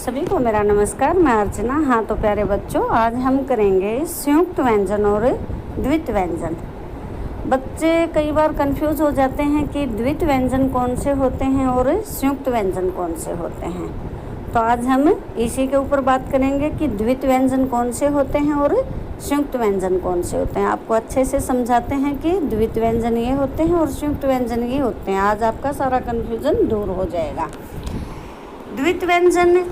सभी को मेरा नमस्कार। मैं अर्चना। हाँ तो प्यारे बच्चों, आज हम करेंगे संयुक्त व्यंजन और द्वित व्यंजन। बच्चे कई बार कंफ्यूज हो जाते हैं कि द्वित व्यंजन कौन से होते हैं और संयुक्त व्यंजन कौन से होते हैं। तो आज हम इसी के ऊपर बात करेंगे कि द्वित व्यंजन कौन से होते हैं और संयुक्त व्यंजन कौन से होते हैं। आपको अच्छे से समझाते हैं कि द्वित व्यंजन ये होते हैं और संयुक्त व्यंजन ये होते हैं। आज आपका सारा कन्फ्यूजन दूर हो जाएगा। द्वित व्यंजन,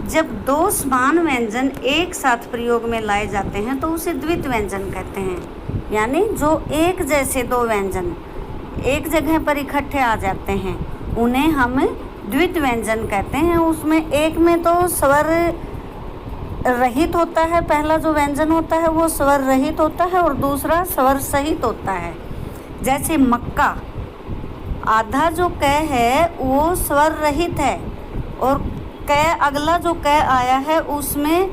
जब दो समान व्यंजन एक साथ प्रयोग में लाए जाते हैं तो उसे द्वित व्यंजन कहते हैं। यानी जो एक जैसे दो व्यंजन एक जगह पर इकट्ठे आ जाते हैं उन्हें हम द्वित व्यंजन कहते हैं। उसमें एक में तो स्वर रहित होता है, पहला जो व्यंजन होता है वो स्वर रहित होता है और दूसरा स्वर सहित होता है। जैसे मक्का, आधा जो क है वो स्वर रहित है और क अगला जो क आया है उसमें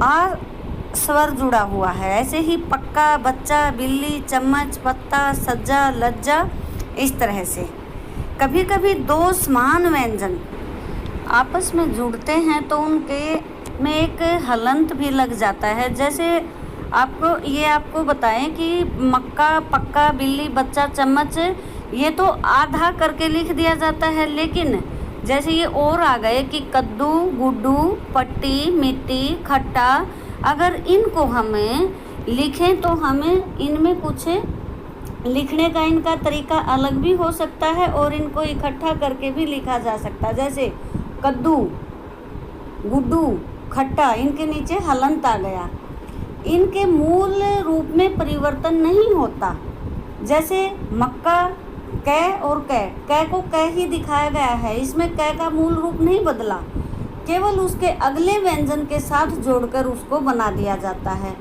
आ स्वर जुड़ा हुआ है। ऐसे ही पक्का, बच्चा, बिल्ली, चम्मच, पत्ता, सज्जा, लज्जा, इस तरह से। कभी कभी दो समान व्यंजन आपस में जुड़ते हैं तो उनके में एक हलंत भी लग जाता है। जैसे आपको बताएं कि मक्का, पक्का, बिल्ली, बच्चा, चम्मच, ये तो आधा करके लिख दिया जाता है, लेकिन जैसे ये और आ गए कि कद्दू, गुड्डू, पट्टी, मिट्टी, खट्टा, अगर इनको हमें लिखें तो हमें इनमें कुछ लिखने का इनका तरीका अलग भी हो सकता है और इनको इकट्ठा करके भी लिखा जा सकता है। जैसे कद्दू, गुड्डू, खट्टा, इनके नीचे हलंत आ गया। इनके मूल रूप में परिवर्तन नहीं होता। जैसे मक्का, कै और कै को कै ही दिखाया गया है, इसमें कै का मूल रूप नहीं बदला, केवल उसके अगले व्यंजन के साथ जोड़कर उसको बना दिया जाता है।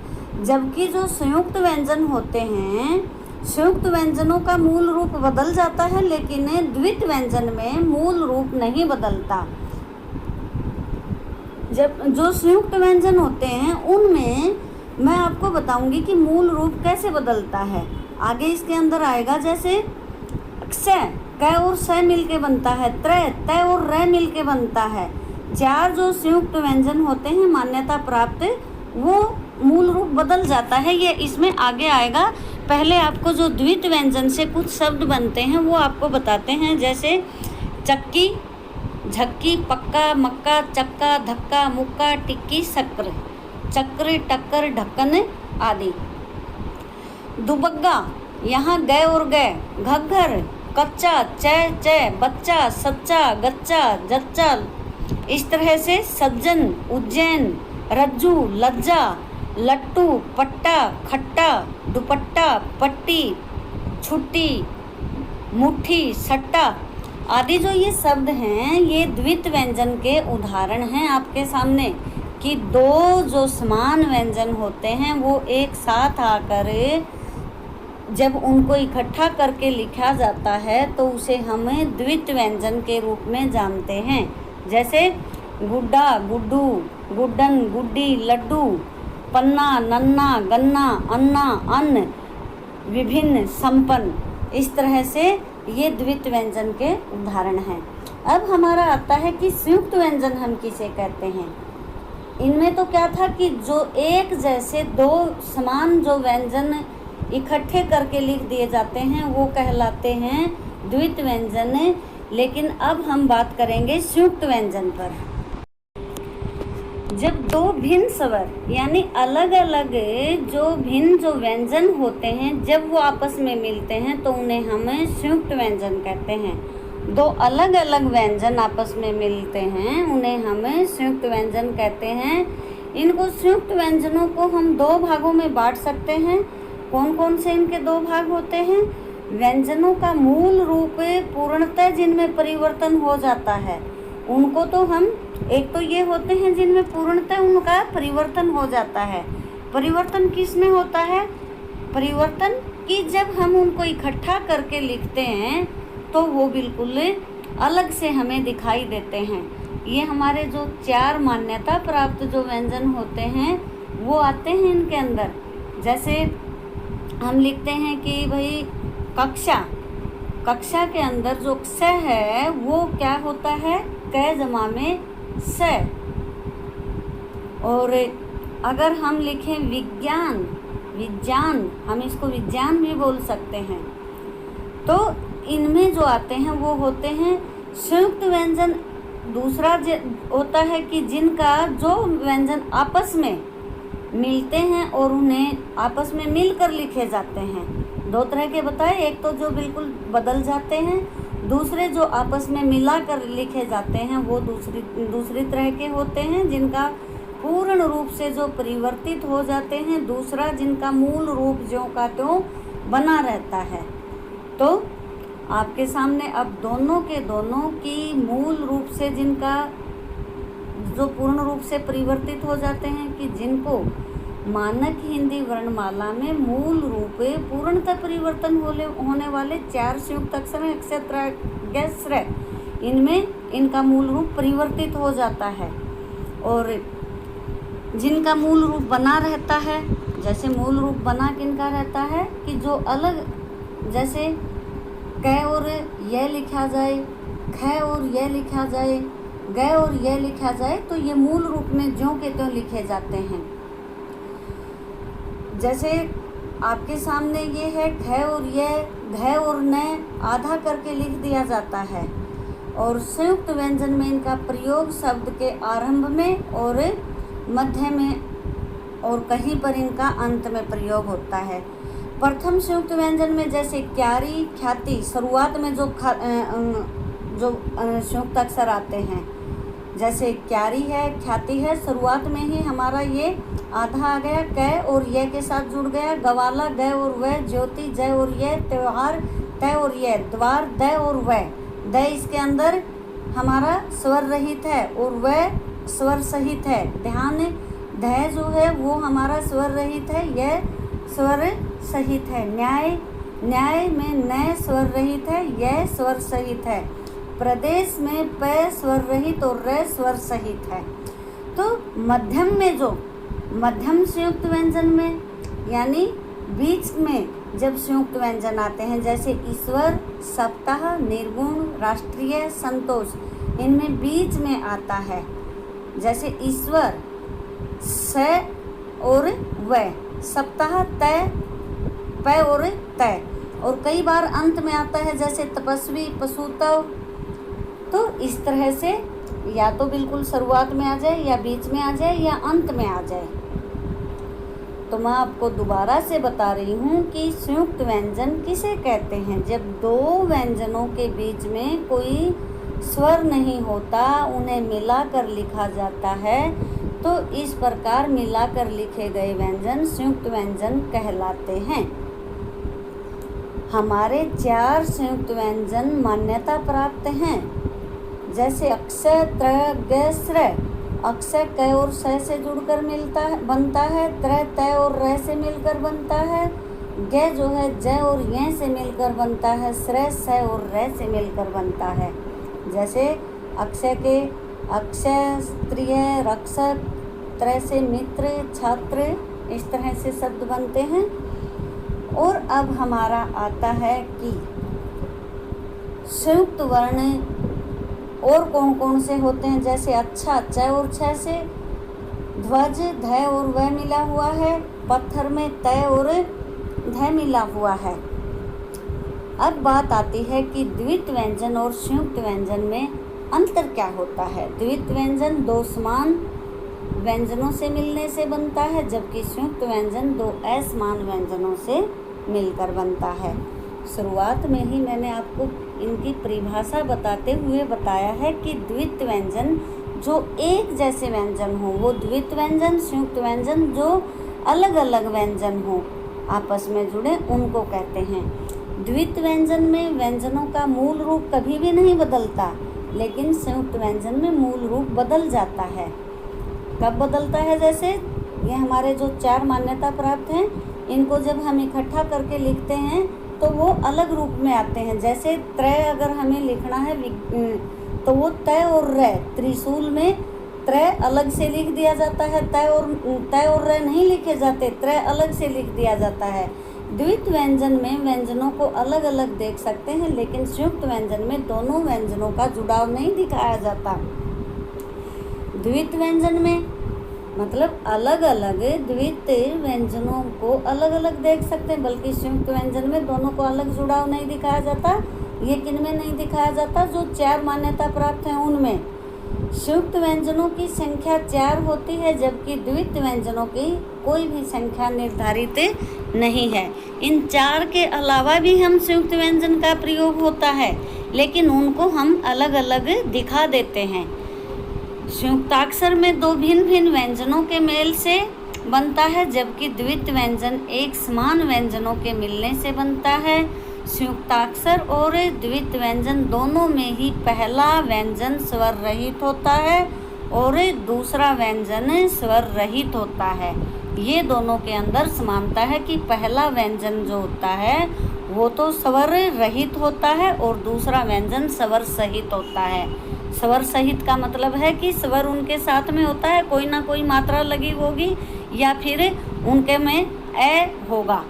जबकि जो संयुक्त व्यंजन होते हैं, संयुक्त व्यंजनों का मूल रूप बदल जाता है, लेकिन द्वित व्यंजन में मूल रूप नहीं बदलता। जब जो संयुक्त व्यंजन होते हैं उनमें मैं आपको बताऊंगी कि मूल रूप कैसे बदलता है। आगे इसके अंदर आएगा। जैसे क्ष, क और स मिलके बनता है, त्रय, तय और र मिलके बनता है। चार जो संयुक्त व्यंजन होते हैं मान्यता प्राप्त, वो मूल रूप बदल जाता है। ये इसमें आगे आएगा। पहले आपको जो द्वित व्यंजन से कुछ शब्द बनते हैं वो आपको बताते हैं। जैसे चक्की, झक्की, पक्का, मक्का, चक्का, धक्का, मुक्का, टिक्की, शक्र, चक्र, टक्कर, ढक्कन आदि। दुबग्गा, यहाँ गए और गए, घग्घर, कच्चा, चय, चय, बच्चा, सच्चा, गच्चा, जच्चा, इस तरह से सज्जन, उज्जैन, रज्जू, लज्जा, लट्टू, पट्टा, खट्टा, दुपट्टा, पट्टी, छुट्टी, मुट्ठी, सट्टा आदि। जो ये शब्द हैं ये द्वित व्यंजन के उदाहरण हैं आपके सामने, कि दो जो समान व्यंजन होते हैं वो एक साथ आकर जब उनको इकट्ठा करके लिखा जाता है तो उसे हम द्वित व्यंजन के रूप में जानते हैं। जैसे गुड्डा, गुड्डू, गुड्डन, गुड्डी, लड्डू, पन्ना, नन्ना, गन्ना, अन्ना, अन्न, विभिन्न, संपन्न, इस तरह से ये द्वित व्यंजन के उदाहरण हैं। अब हमारा आता है कि संयुक्त व्यंजन हम किसे कहते हैं। इनमें तो क्या था कि जो एक जैसे दो समान जो व्यंजन इकट्ठे करके लिख दिए जाते हैं वो कहलाते हैं द्वित व्यंजन। लेकिन अब हम बात करेंगे संयुक्त व्यंजन पर। जब दो भिन्न स्वर यानी अलग अलग जो व्यंजन होते हैं जब वो आपस में मिलते हैं तो उन्हें हम संयुक्त व्यंजन कहते हैं। दो अलग अलग व्यंजन आपस में मिलते हैं उन्हें हम संयुक्त व्यंजन कहते हैं। इनको संयुक्त व्यंजनों को हम दो भागों में बांट सकते हैं। कौन कौन से इनके दो भाग होते हैं? व्यंजनों का मूल रूप पूर्णतः जिनमें परिवर्तन हो जाता है उनको तो हम, एक तो ये होते हैं जिनमें पूर्णतः उनका परिवर्तन हो जाता है। परिवर्तन किस में होता है? परिवर्तन कि जब हम उनको इकट्ठा करके लिखते हैं तो वो बिल्कुल अलग से हमें दिखाई देते हैं। ये हमारे जो चार मान्यता प्राप्त जो व्यंजन होते हैं वो आते हैं इनके अंदर। जैसे हम लिखते हैं कि भाई कक्षा, कक्षा के अंदर जो क्ष है वो क्या होता है? क जमा में स। और अगर हम लिखें विज्ञान, विज्ञान, हम इसको विज्ञान भी बोल सकते हैं। तो इनमें जो आते हैं वो होते हैं संयुक्त व्यंजन। दूसरा होता है कि जिनका जो व्यंजन आपस में मिलते हैं और उन्हें आपस में मिलकर लिखे जाते हैं। दो तरह के बताए, एक तो जो बिल्कुल बदल जाते हैं, दूसरे जो आपस में मिलाकर लिखे जाते हैं वो दूसरी तरह के होते हैं, जिनका पूर्ण रूप से जो परिवर्तित हो जाते हैं। दूसरा जिनका मूल रूप ज्यों का त्यों बना रहता है। तो आपके सामने अब दोनों के दोनों की मूल रूप से जिनका जो पूर्ण रूप से परिवर्तित हो जाते हैं, कि जिनको मानक हिंदी वर्णमाला में मूल रूप पूर्णतः परिवर्तन होने वाले 4 संयुक्त अक्षर हैं, अक्षर, ग, स्र, इनमें इनका मूल रूप परिवर्तित हो जाता है। और जिनका मूल रूप बना रहता है, जैसे मूल रूप बना किनका रहता है कि जो अलग, जैसे क और य लिखा जाए, ख और य लिखा जाए, ग और य लिखा जाए, तो ये मूल रूप में ज्यों के त्यों लिखे जाते हैं। जैसे आपके सामने ये है ख और य, घ और न आधा करके लिख दिया जाता है। और संयुक्त व्यंजन में इनका प्रयोग शब्द के आरंभ में और मध्य में और कहीं पर इनका अंत में प्रयोग होता है। प्रथम संयुक्त व्यंजन में जैसे क्यारी, ख्याति, शुरुआत में जो संयुक्त अक्षर आते हैं, जैसे क्यारी है, ख्याति है, शुरुआत में ही हमारा ये आधा आ गया, क और य के साथ जुड़ गया, गवाला, ग और व, ज्योति, ज और य, त्योहार, त और य, द्वार, द और व। द इसके अंदर हमारा स्वर रहित है और वह स्वर सहित है। ध्यान, ध जो है वो हमारा स्वर रहित है, यह स्वर सहित है। न्याय, न्याय में न स्वर रहित है, यह स्वर सहित है। प्रदेश में प स्वर रहित और र स्वर सहित है। तो मध्यम में जो मध्यम संयुक्त व्यंजन में, यानी बीच में जब संयुक्त व्यंजन आते हैं, जैसे ईश्वर, सप्ताह, निर्गुण, राष्ट्रीय, संतोष, इनमें बीच में आता है। जैसे ईश्वर स और व, सप्ताह त, प और त, और कई बार अंत में आता है जैसे तपस्वी, पशुतव। तो इस तरह से या तो बिल्कुल शुरुआत में आ जाए, या बीच में आ जाए, या अंत में आ जाए। तो मैं आपको दोबारा से बता रही हूँ कि संयुक्त व्यंजन किसे कहते हैं। जब दो व्यंजनों के बीच में कोई स्वर नहीं होता, उन्हें मिलाकर लिखा जाता है, तो इस प्रकार मिलाकर लिखे गए व्यंजन संयुक्त व्यंजन कहलाते हैं। हमारे 4 संयुक्त व्यंजन मान्यता प्राप्त हैं, जैसे अक्षय, त्र, ग, स्र। अक्षय क और स से जुड़कर बनता है, त्र, त और र से मिलकर बनता है, ग जो है ज और य से मिलकर बनता है, स्र, स और र से मिलकर बनता है। जैसे अक्षय के अक्षय, स्त्रिय, रक्षक, त्र से मित्र, छात्र, इस तरह से शब्द बनते हैं। और अब हमारा आता है कि संयुक्त वर्ण और कौन कौन से होते हैं। जैसे अच्छा, च और छ से, ध्वज, ध और व मिला हुआ है, पत्थर में त और ध मिला हुआ है। अब बात आती है कि द्वित व्यंजन और संयुक्त व्यंजन में अंतर क्या होता है। द्वित व्यंजन 2 समान व्यंजनों से मिलने से बनता है, जबकि संयुक्त व्यंजन 2 असमान व्यंजनों से मिलकर बनता है। शुरुआत में ही मैंने आपको इनकी परिभाषा बताते हुए बताया है कि द्वित व्यंजन जो एक जैसे व्यंजन हो वो द्वित व्यंजन, संयुक्त व्यंजन जो अलग अलग व्यंजन हो आपस में जुड़े उनको कहते हैं। द्वित व्यंजन में व्यंजनों का मूल रूप कभी भी नहीं बदलता, लेकिन संयुक्त व्यंजन में मूल रूप बदल जाता है। कब बदलता है? जैसे ये हमारे जो 4 मान्यता प्राप्त हैं, इनको जब हम इकट्ठा करके लिखते हैं तो वो अलग रूप में आते हैं। जैसे त्रय अगर हमें लिखना है तो वो तय और र, त्रिशूल में त्रय अलग से लिख दिया जाता है, तय और र नहीं लिखे जाते, त्रय अलग से लिख दिया जाता है। द्वित व्यंजन में व्यंजनों को अलग अलग देख सकते हैं, लेकिन संयुक्त व्यंजन में दोनों व्यंजनों का जुड़ाव नहीं दिखाया जाता। द्वित व्यंजन में मतलब अलग अलग द्वित व्यंजनों को अलग अलग देख सकते हैं, बल्कि संयुक्त व्यंजन में दोनों को अलग जुड़ाव नहीं दिखाया जाता। ये किन में नहीं दिखाया जाता? जो 4 मान्यता प्राप्त हैं उनमें। संयुक्त व्यंजनों की संख्या 4 होती है, जबकि द्वित व्यंजनों की कोई भी संख्या निर्धारित नहीं है। इन 4 के अलावा भी हम संयुक्त व्यंजन का प्रयोग होता है, लेकिन उनको हम अलग अलग दिखा देते हैं। संयुक्ताक्षर में 2 भिन्न भिन्न व्यंजनों के मेल से बनता है, जबकि द्वित व्यंजन एक समान व्यंजनों के मिलने से बनता है। संयुक्ताक्षर और द्वित व्यंजन दोनों में ही पहला व्यंजन स्वर रहित होता है और दूसरा व्यंजन स्वर रहित होता है। ये दोनों के अंदर समानता है कि पहला व्यंजन जो होता है वो तो स्वर रहित होता है और दूसरा व्यंजन स्वर सहित होता है। स्वर सहित का मतलब है कि स्वर उनके साथ में होता है, कोई ना कोई मात्रा लगी होगी या फिर उनके में ए होगा।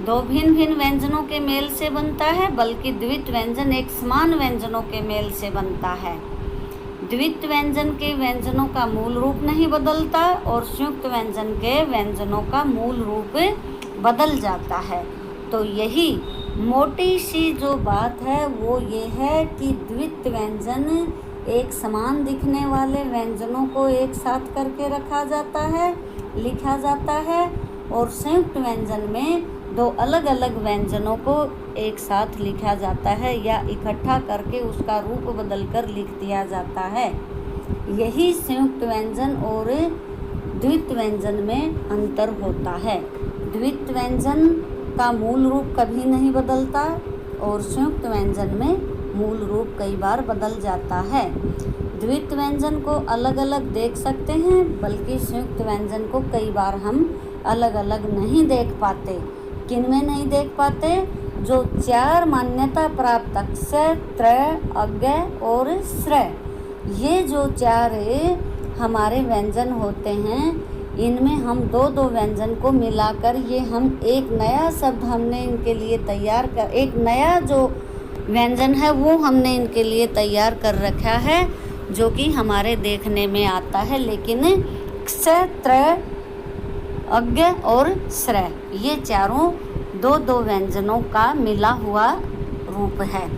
2 भिन्न भिन्न व्यंजनों के मेल से बनता है, बल्कि द्वित व्यंजन एक समान व्यंजनों के मेल से बनता है। द्वित व्यंजन के व्यंजनों का मूल रूप नहीं बदलता और संयुक्त व्यंजन के व्यंजनों का मूल रूप बदल जाता है। तो यही मोटी सी जो बात है वो ये है कि द्वित व्यंजन एक समान दिखने वाले व्यंजनों को एक साथ करके रखा जाता है, लिखा जाता है, और संयुक्त व्यंजन में 2 अलग अलग व्यंजनों को एक साथ लिखा जाता है या इकट्ठा करके उसका रूप बदलकर लिख दिया जाता है। यही संयुक्त व्यंजन और द्वित व्यंजन में अंतर होता है। द्वित व्यंजन का मूल रूप कभी नहीं बदलता और संयुक्त व्यंजन में मूल रूप कई बार बदल जाता है। द्वित व्यंजन को अलग अलग देख सकते हैं, बल्कि संयुक्त व्यंजन को कई बार हम अलग अलग नहीं देख पाते। किन में नहीं देख पाते? जो 4 मान्यता प्राप्त अक्षर, त्रय, अज्ञय और श्रय, ये जो 4 हमारे व्यंजन होते हैं, इनमें हम 2-2 व्यंजन को मिलाकर ये हम एक नया शब्द हमने इनके लिए तैयार कर, एक नया जो व्यंजन है वो हमने इनके लिए तैयार कर रखा है, जो कि हमारे देखने में आता है। लेकिन क्षय, त्रय, अज्ञय और श्रय, ये चारों 2-2 व्यंजनों का मिला हुआ रूप है।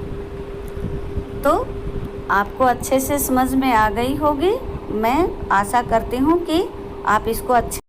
तो आपको अच्छे से समझ में आ गई होगी। मैं आशा करती हूँ कि आप इसको अच्छे